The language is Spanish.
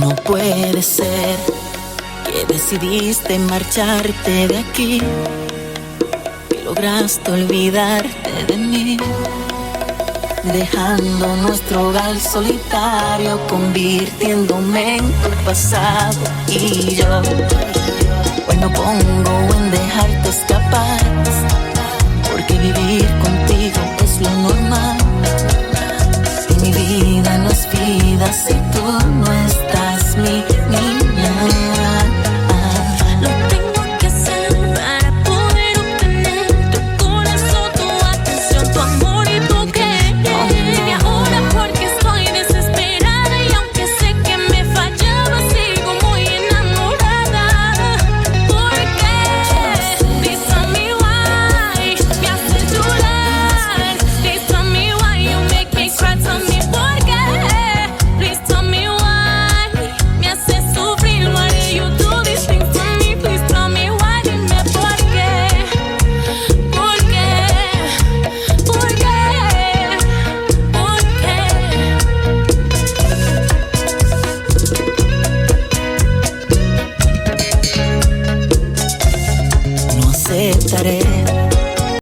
No puede ser que decidiste marcharte de aquí, que lograste olvidarte de mí, dejando nuestro hogar solitario, convirtiéndome en tu pasado. Y yo hoy no pongo en dejarte escapar, porque vivir